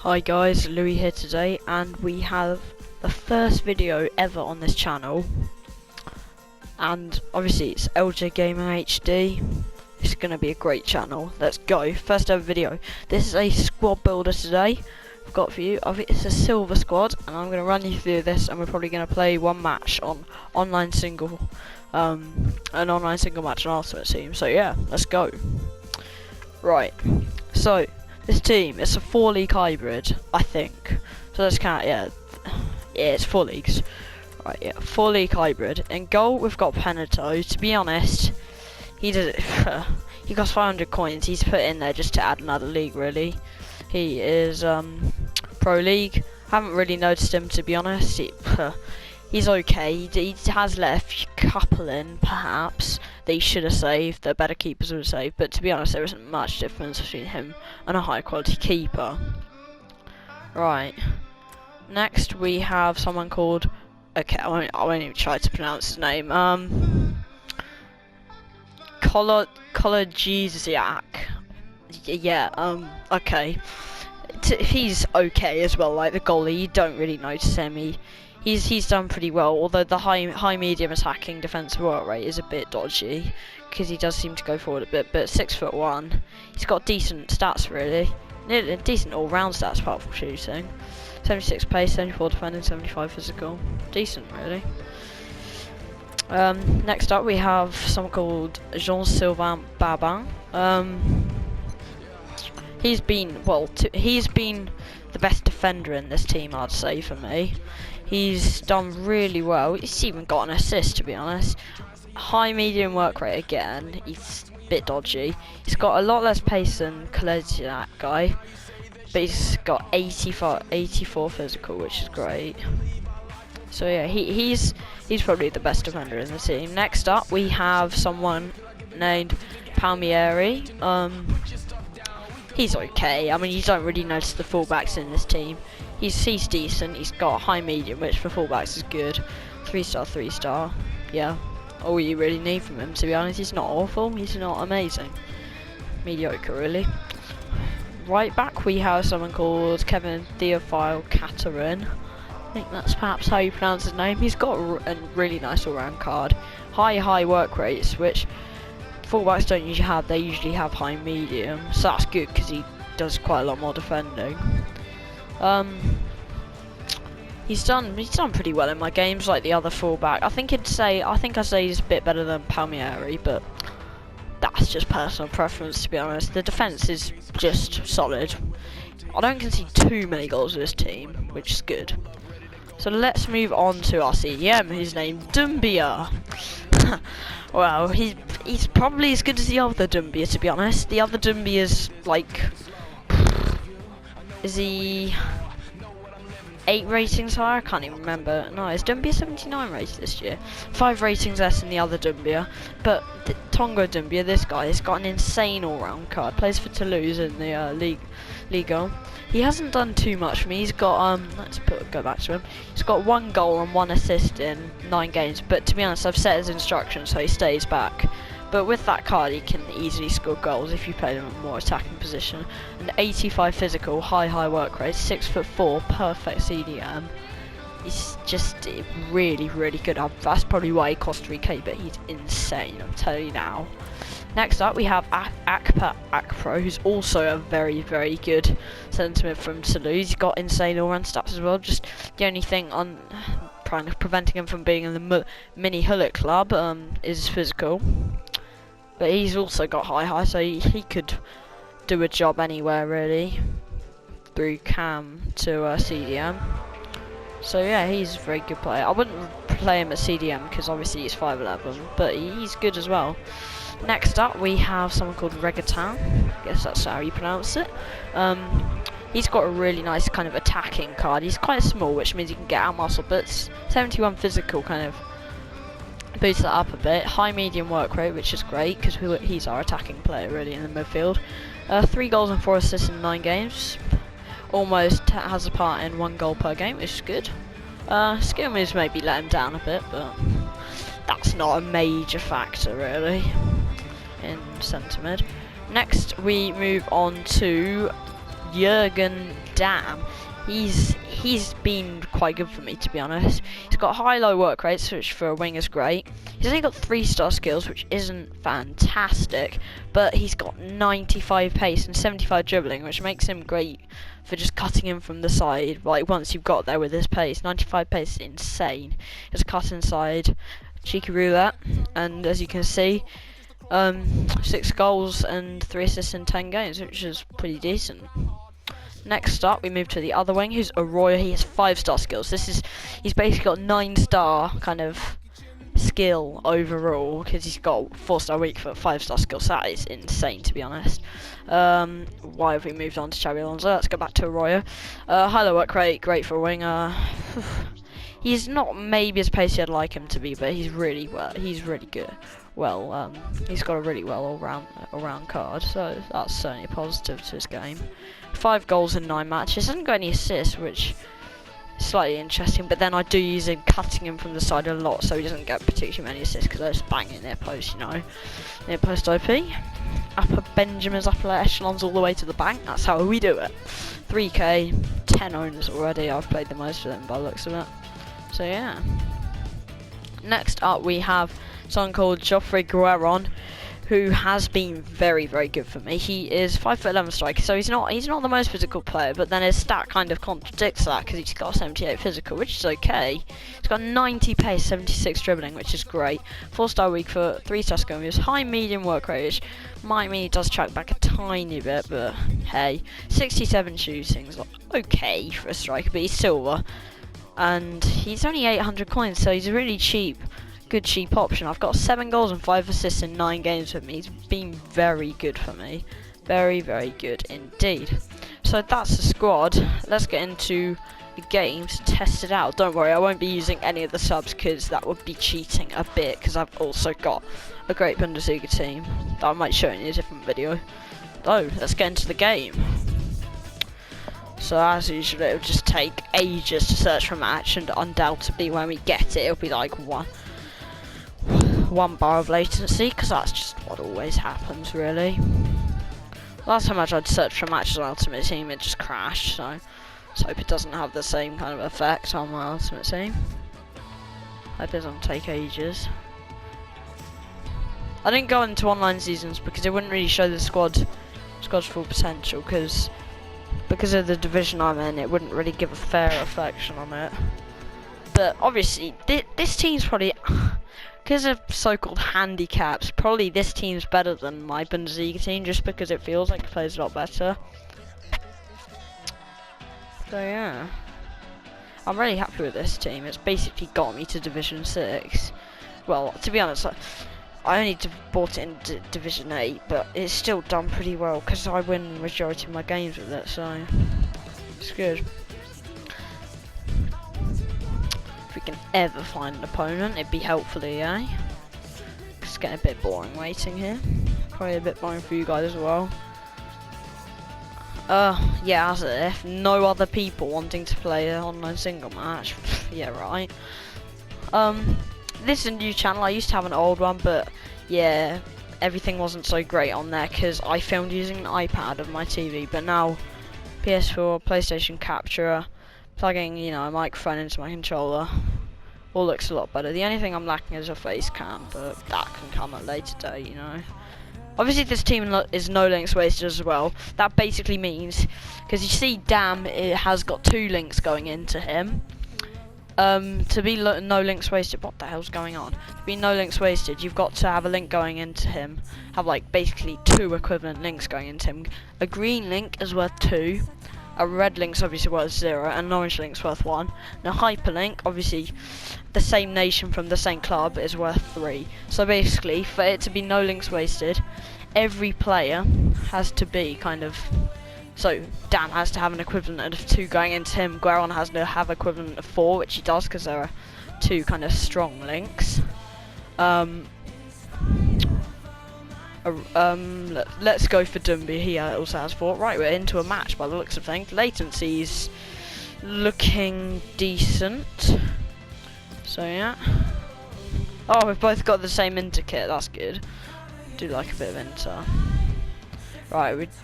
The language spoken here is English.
Hi guys, Louis here today, and we have the first video ever on this channel, and obviously it's LJGamingHD. It's gonna be a great channel. Let's go. First ever video. This is a squad builder today. I've got for you. It's a silver squad, and I'm gonna run you through this, and we're probably gonna play one match on online single, an online single match on Ultimate Team. So yeah, let's go. Right. So this team, it's a 4-league hybrid, I think. So let's count, yeah, it's 4 leagues. Right, yeah, 4-league hybrid. In goal, we've got Penato. To be honest, he does it. He costs 500 coins. He's put in there just to add another league, really. He is pro league. Haven't really noticed him, to be honest. He's okay. He has let a couple in, perhaps, that he should have saved, that better keepers would have saved, but to be honest, there isn't much difference between him and a high quality keeper. Right. Next, we have someone called, okay, I won't even try to pronounce his name, Kolodjiziak. Yeah, okay. He's okay as well, like the goalie, you don't really notice him. He's done pretty well, although the high medium attacking defensive work rate is a bit dodgy, because he does seem to go forward a bit, but 6'1", he's got decent stats really, decent all round stats apart from shooting. 76 pace, 74 defending, 75 physical, decent really. Next up we have someone called Jean-Sylvain Babin. He's been the best defender in this team, I'd say, for me. He's done really well. He's even got an assist, to be honest. High medium work rate again. He's a bit dodgy. He's got a lot less pace than Kolodjiziak guy, but he's got 84 physical, which is great. So yeah, he's probably the best defender in the team. Next up, we have someone named Palmieri. He's okay. I mean, you don't really notice the fullbacks in this team. He's decent. He's got high medium, which for fullbacks is good. 3-star, 3-star. Yeah, all you really need from him, to be honest. He's not awful. He's not amazing. Mediocre, really. Right back, we have someone called Kevin Theophile Caterin. I think that's perhaps how you pronounce his name. He's got a really nice all-round card. High work rates, which fullbacks don't usually have. They usually have high medium, so that's good because he does quite a lot more defending. He's done pretty well in my games, like the other fullback. I think I'd say he's a bit better than Palmieri, but that's just personal preference, to be honest. The defense is just solid. I don't concede too many goals with this team, which is good. So let's move on to our CDM, who's named Dumbia. Well, he's probably as good as the other Dumbia, to be honest. The other Dumbia's like, is he 8 ratings higher? I can't even remember. No, is Dumbia 79 rated this year? 5 ratings less than the other Dumbia. But the Tongo Dumbia, this guy, has got an insane all-round card. Plays for Toulouse in the Liga. He hasn't done too much for me. He's got go back to him. He's got 1 goal and 1 assist in 9 games. But to be honest, I've set his instructions so he stays back. But with that card, he can easily score goals if you play him in a more attacking position. An 85 physical, high work rate, 6'4", perfect CDM. He's just really good. That's probably why he cost 3k, but he's insane, I'm telling you now. Next up, we have Akpro, who's also a very good centre-mid from Toulouse. He's got insane all-round stats as well. Just the only thing on preventing him from being in the mini Hullet club is physical. But he's also got high, so he could do a job anywhere really, through cam to CDM. So yeah, he's a very good player. I wouldn't play him at CDM because obviously he's 5'11", but he's good as well. Next up, we have someone called Regatan. I guess that's how you pronounce it. He's got a really nice kind of attacking card. He's quite small, which means he can get out muscle, but 71 physical kind of boosts that up a bit. High medium work rate, which is great because he's our attacking player really in the midfield. 3 goals and 4 assists in 9 games. Almost has a part in 1 goal per game, which is good. Skill moves maybe let him down a bit, but that's not a major factor really in centre mid. Next we move on to Jürgen Damm. He's been quite good for me, to be honest. He's got high-low work rates, which for a wing is great. He's only got 3-star skills, which isn't fantastic, but he's got 95 pace and 75 dribbling, which makes him great for just cutting in from the side. Like once you've got there with his pace, 95 pace is insane. Just cut inside, cheeky roulette, and as you can see, 6 goals and 3 assists in 10 games, which is pretty decent. Next up, we move to the other wing, who's Arroyo. He has 5-star skills. He's basically got 9-star kind of skill overall, because he's got 4-star weak for 5-star skills. So that is insane, to be honest. Why have we moved on to Xabi Alonso? Let's go back to Arroyo. High low work rate, great for a winger. He's not maybe as pacey I'd like him to be, but he's really good. Well, he's got a really well all-round card, so that's certainly a positive to his game. 5 goals in 9 matches. Hasn't got any assists, which is slightly interesting. But then I do use him cutting him from the side a lot, so he doesn't get particularly many assists because I just bang it near post, you know, near post OP. Upper Benjamin's upper echelons all the way to the bank. That's how we do it. 3K, 10 owners already. I've played the most of them by the looks of it. So yeah. Next up we have someone called Joffrey Gueron, who has been very good for me. He is 5'11" striker, so he's not the most physical player, but then his stat kind of contradicts that because he's got 78 physical, which is okay. He's got 90 pace, 76 dribbling, which is great. 4-star weak for 3-star skill moves, high medium work rate, which might mean he does track back a tiny bit, but hey, 67 shooting's okay for a striker, but he's silver, and he's only 800 coins, so he's really cheap. Good cheap option. I've got 7 goals and 5 assists in 9 games with me. He's been very good for me. Very good indeed. So that's the squad. Let's get into the game to test it out. Don't worry, I won't be using any of the subs because that would be cheating a bit, because I've also got a great Bundesliga team that I might show in a different video. So let's get into the game. So as usual, it'll just take ages to search for a match, and undoubtedly when we get it, it'll be like one bar of latency, because that's just what always happens, really. Last time I tried to search for a match as an Ultimate Team, it just crashed, so let's hope it doesn't have the same kind of effect on my Ultimate Team. Hope it doesn't take ages. I didn't go into online seasons because it wouldn't really show the squad's full potential, because of the division I'm in, it wouldn't really give a fair reflection on it. But obviously, this team's probably, because of so-called handicaps, probably this team's better than my Bundesliga team, just because it feels like it plays a lot better. So yeah, I'm really happy with this team. It's basically got me to Division 6. Well, to be honest, I only bought it in Division 8, but it's still done pretty well because I win the majority of my games with it, so it's good. If we can ever find an opponent, it'd be helpful, eh? It's getting a bit boring waiting here. Probably a bit boring for you guys as well. Yeah, as if no other people wanting to play an online single match. Yeah, right. This is a new channel. I used to have an old one, but yeah, everything wasn't so great on there because I filmed using an iPad of my TV. But now, PS4, PlayStation Capture, plugging, you know, a microphone into my controller, all looks a lot better. The only thing I'm lacking is a face cam, but that can come at a later date, you know. Obviously, this team is no links wasted as well. That basically means, because you see, Damm, it has got 2 links going into him. To be no links wasted, what the hell's going on? To be no links wasted, you've got to have a link going into him. Have like basically 2 equivalent links going into him. A green link is worth 2. A red link's obviously worth 0, and an orange link's worth 1. And a hyperlink, obviously the same nation from the same club, is worth 3. So basically, for it to be no links wasted, every player has to be kind of... So, Damm has to have an equivalent of 2 going into him. Gueron has to have equivalent of 4, which he does because there are 2 kind of strong links. Let's go for Dumby. He also has 4. Right, we're into a match by the looks of things. Latency's looking decent. So yeah. Oh, we've both got the same Inter kit. That's good. Do like a bit of Inter. Right, we